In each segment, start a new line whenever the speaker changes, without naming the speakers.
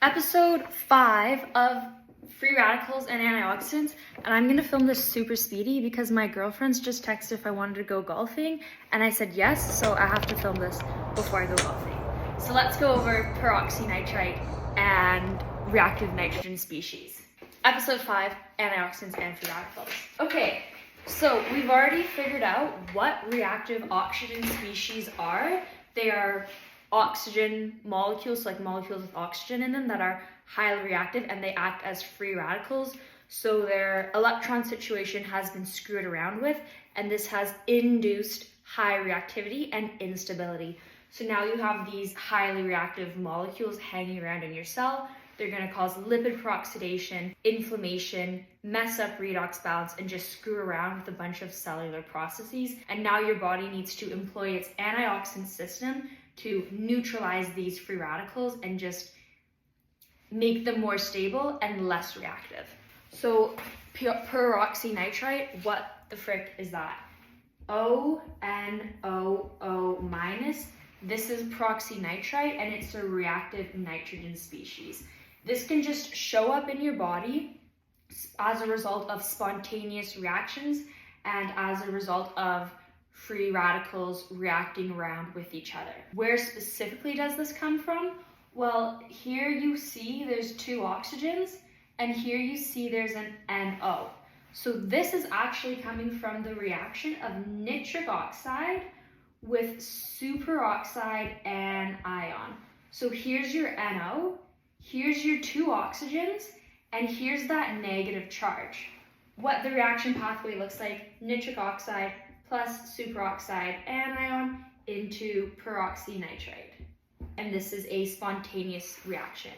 Episode 5 of free radicals and antioxidants, and I'm gonna film this super speedy because my girlfriends just texted if I wanted to go golfing, and I said yes, so I have to film this before I go golfing. So let's go over peroxynitrite and reactive nitrogen species. Episode 5, antioxidants and free radicals. Okay, so we've already figured out what reactive oxygen species are. They are oxygen molecules, so like molecules with oxygen in them that are highly reactive, and they act as free radicals. So their electron situation has been screwed around with, and this has induced high reactivity and instability. So now you have these highly reactive molecules hanging around in your cell. They're going to cause lipid peroxidation, inflammation, mess up redox balance, and just screw around with a bunch of cellular processes. And now your body needs to employ its antioxidant system to neutralize these free radicals and just make them more stable and less reactive. So peroxynitrite, what the frick is that? ONOO-. This is peroxynitrite, and it's a reactive nitrogen species. This can just show up in your body as a result of spontaneous reactions and as a result of free radicals reacting around with each other. Where specifically does this come from? Well, here you see there's two oxygens, and here you see there's an NO. So this is actually coming from the reaction of nitric oxide with superoxide anion. So here's your NO, here's your two oxygens, and here's that negative charge. What the reaction pathway looks like: nitric oxide plus superoxide anion into peroxynitrite. And this is a spontaneous reaction.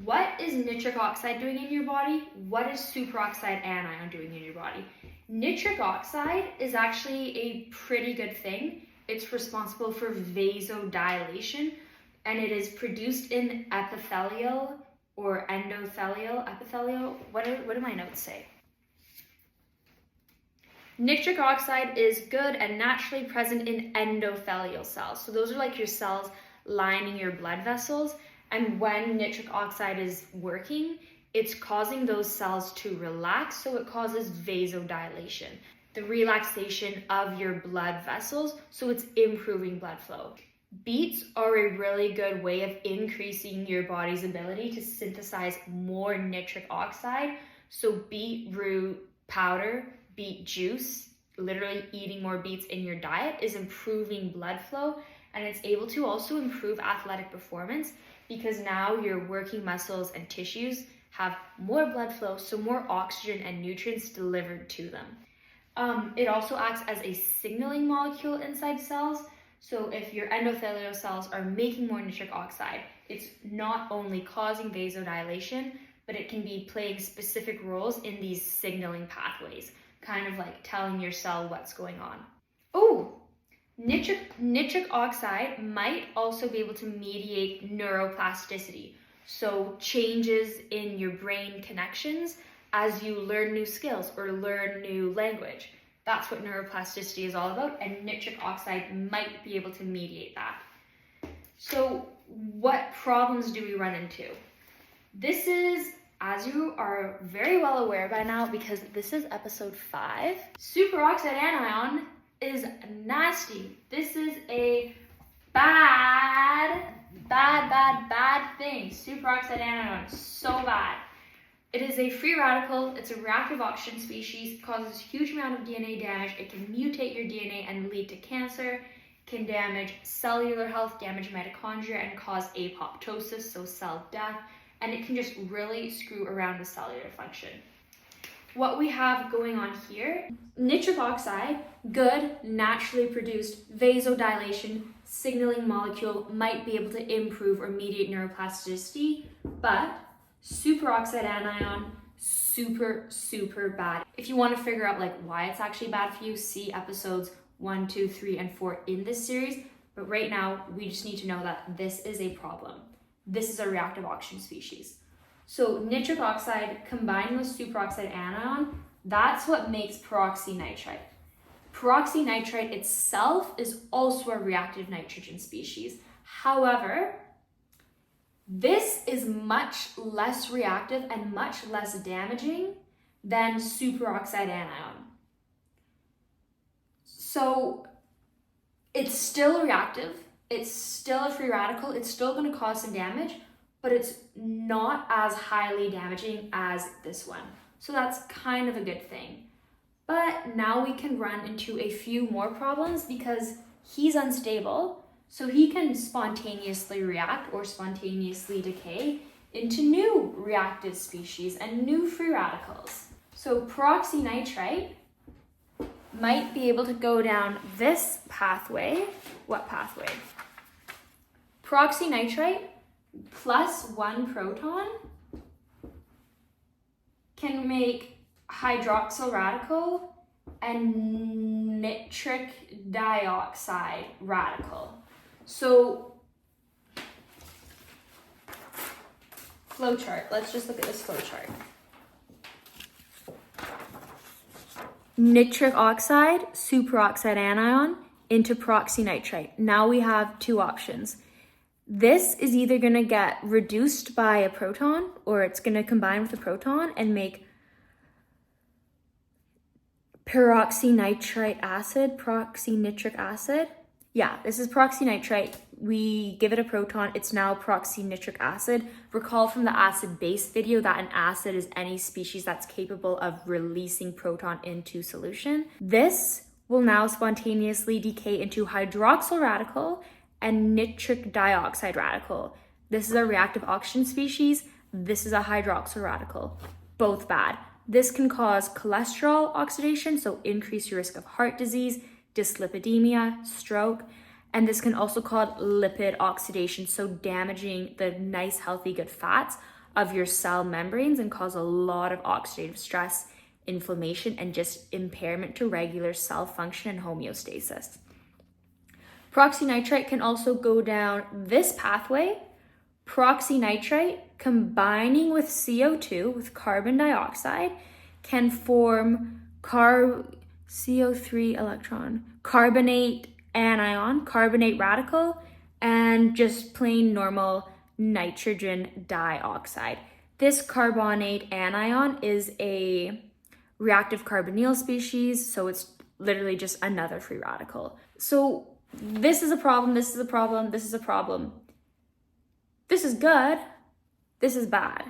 What is nitric oxide doing in your body? What is superoxide anion doing in your body? Nitric oxide is actually a pretty good thing. It's responsible for vasodilation, and it is produced in epithelial or endothelial, epithelial, what do my notes say? Nitric oxide is good and naturally present in endothelial cells. So those are like your cells lining your blood vessels. And when nitric oxide is working, it's causing those cells to relax, so it causes vasodilation, the relaxation of your blood vessels, so it's improving blood flow. Beets are a really good way of increasing your body's ability to synthesize more nitric oxide. So beetroot powder, beet juice, literally eating more beets in your diet, is improving blood flow, and it's able to also improve athletic performance because now your working muscles and tissues have more blood flow, so more oxygen and nutrients delivered to them. It also acts as a signaling molecule inside cells. So if your endothelial cells are making more nitric oxide, it's not only causing vasodilation, but it can be playing specific roles in these signaling pathways, kind of like telling your cell what's going on. Oh, nitric oxide might also be able to mediate neuroplasticity. So changes in your brain connections as you learn new skills or learn new language. That's what neuroplasticity is all about, and nitric oxide might be able to mediate that. So what problems do we run into? This is, as you are very well aware by now, because this is episode 5, superoxide anion is nasty. This is a bad thing. Superoxide anion is so bad. It is a free radical. It's a reactive oxygen species. It causes a huge amount of DNA damage. It can mutate your DNA and lead to cancer. It can damage cellular health, damage mitochondria, and cause apoptosis, so cell death. And it can just really screw around with cellular function. What we have going on here: nitric oxide, good, naturally produced vasodilation, signaling molecule, might be able to improve or mediate neuroplasticity, but superoxide anion, super bad. If you want to figure out like why it's actually bad for you, see episodes 1, 2, 3, and 4 in this series. But right now, we just need to know that this is a problem. This is a reactive oxygen species. So nitric oxide combined with superoxide anion, that's what makes peroxynitrite. Peroxynitrite itself is also a reactive nitrogen species. However, This is much less reactive and much less damaging than superoxide anion. So it's still reactive, it's still a free radical, it's still going to cause some damage, but it's not as highly damaging as this one. So that's kind of a good thing. But now we can run into a few more problems because he's unstable, so he can spontaneously react or spontaneously decay into new reactive species and new free radicals. So peroxynitrite might be able to go down this pathway. What pathway? Peroxynitrite plus 1 proton can make hydroxyl radical and nitric dioxide radical. So, flowchart. Let's just look at this flowchart. Nitric oxide, superoxide anion into peroxynitrite. Now we have two options. This is either going to get reduced by a proton or it's going to combine with a proton and make peroxynitric acid. Yeah, this is peroxynitrite. We give it a proton, it's now peroxynitric acid. Recall from the acid-base video that an acid is any species that's capable of releasing proton into solution. This will now spontaneously decay into hydroxyl radical and nitric dioxide radical. This is a reactive oxygen species. This is a hydroxyl radical. Both bad. This can cause cholesterol oxidation, so increase your risk of heart disease, dyslipidemia, stroke, and this can also cause lipid oxidation, so damaging the nice, healthy, good fats of your cell membranes and cause a lot of oxidative stress, inflammation, and just impairment to regular cell function and homeostasis. Peroxynitrite can also go down this pathway. Peroxynitrite combining with CO2, with carbon dioxide, can form CO3 electron, carbonate anion, carbonate radical, and just plain normal nitrogen dioxide. This carbonate anion is a reactive carbonyl species, so it's literally just another free radical. So this is a problem, this is a problem, this is a problem. This is good, this is bad.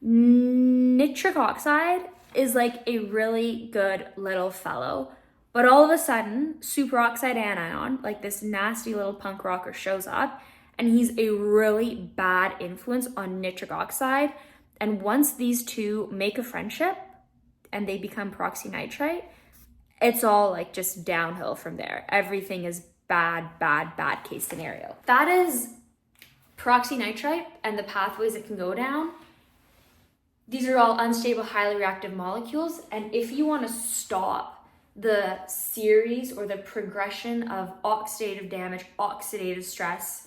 Nitric oxide is like a really good little fellow, but all of a sudden, superoxide anion, like this nasty little punk rocker, shows up, and he's a really bad influence on nitric oxide. And once these two make a friendship and they become peroxynitrite, it's all like just downhill from there. Everything is bad, bad, bad case scenario. That is peroxynitrite and the pathways it can go down. These are all unstable, highly reactive molecules. And if you want to stop the series or the progression of oxidative damage, oxidative stress,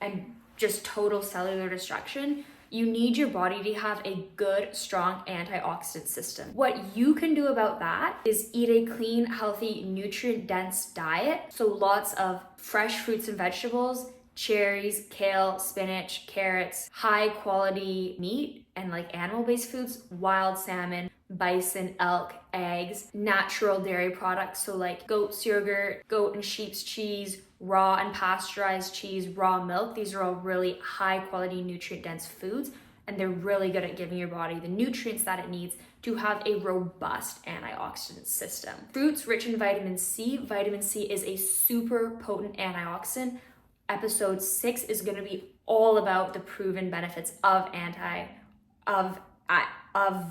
and just total cellular destruction, you need your body to have a good, strong antioxidant system. What you can do about that is eat a clean, healthy, nutrient-dense diet. So lots of fresh fruits and vegetables, cherries, kale, spinach, carrots, high quality meat and like animal-based foods, wild salmon, bison, elk, eggs, natural dairy products, so like goat's yogurt, goat and sheep's cheese, raw and pasteurized cheese, raw milk. These are all really high quality nutrient dense foods, and they're really good at giving your body the nutrients that it needs to have a robust antioxidant system. Fruits rich in vitamin C. Vitamin C is a super potent antioxidant. Episode 6 is going to be all about the proven benefits of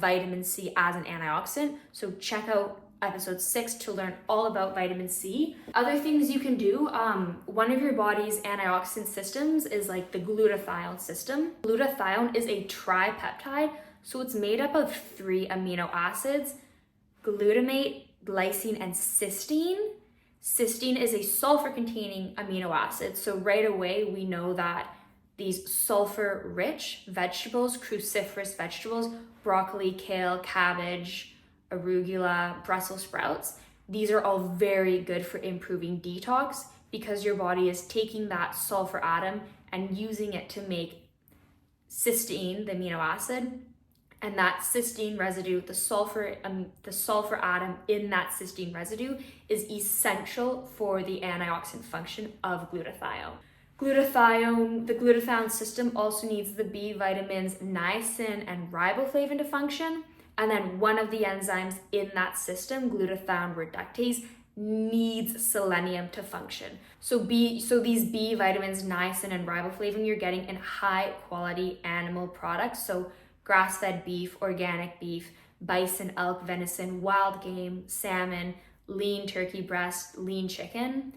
vitamin C as an antioxidant. So check out episode 6 to learn all about vitamin C. Other things you can do, one of your body's antioxidant systems is like the glutathione system. Glutathione is a tripeptide, so it's made up of 3 amino acids: glutamate, glycine, and cysteine. Cysteine is a sulfur-containing amino acid, so right away we know that these sulfur-rich vegetables, cruciferous vegetables, broccoli, kale, cabbage, arugula, Brussels sprouts, these are all very good for improving detox because your body is taking that sulfur atom and using it to make cysteine, the amino acid, and that cysteine residue, the sulfur atom in that cysteine residue is essential for the antioxidant function of glutathione. The glutathione system also needs the B vitamins niacin and riboflavin to function, and then one of the enzymes in that system, glutathione reductase, needs selenium to function. So these B vitamins, niacin and riboflavin, you're getting in high quality animal products. So grass-fed beef, organic beef, bison, elk, venison, wild game, salmon, lean turkey breast, lean chicken.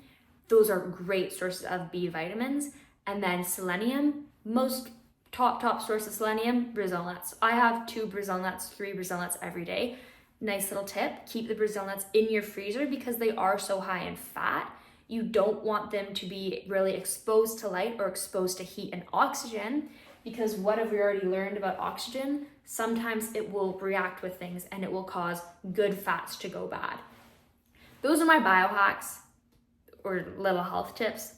Those are great sources of B vitamins. And then selenium, most top source of selenium, Brazil nuts. I have 2 Brazil nuts, 3 Brazil nuts every day. Nice little tip, keep the Brazil nuts in your freezer because they are so high in fat. You don't want them to be really exposed to light or exposed to heat and oxygen, because what have we already learned about oxygen? Sometimes it will react with things and it will cause good fats to go bad. Those are my biohacks or little health tips.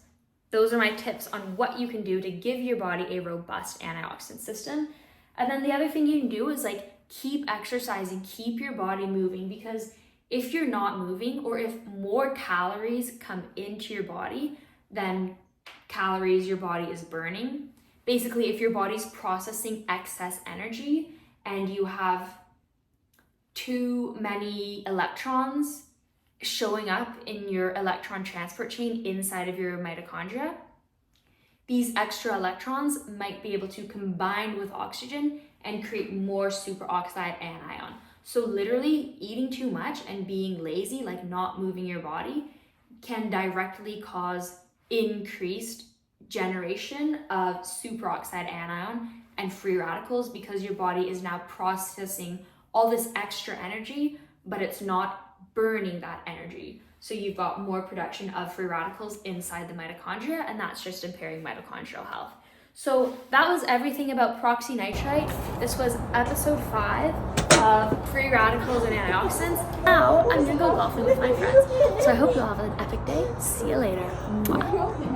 Those are my tips on what you can do to give your body a robust antioxidant system. And then the other thing you can do is keep exercising, keep your body moving, because if you're not moving, or if more calories come into your body than calories your body is burning, basically if your body's processing excess energy and you have too many electrons showing up in your electron transport chain inside of your mitochondria, these extra electrons might be able to combine with oxygen and create more superoxide anion. So literally eating too much and being lazy, not moving your body, can directly cause increased generation of superoxide anion and free radicals, because your body is now processing all this extra energy, but it's not burning that energy. So you've got more production of free radicals inside the mitochondria, and that's just impairing mitochondrial health. So that was everything about peroxynitrite. This was episode 5 of free radicals and antioxidants. Now I'm gonna go golfing with my friends. So I hope you all have an epic day. See you later. Mwah.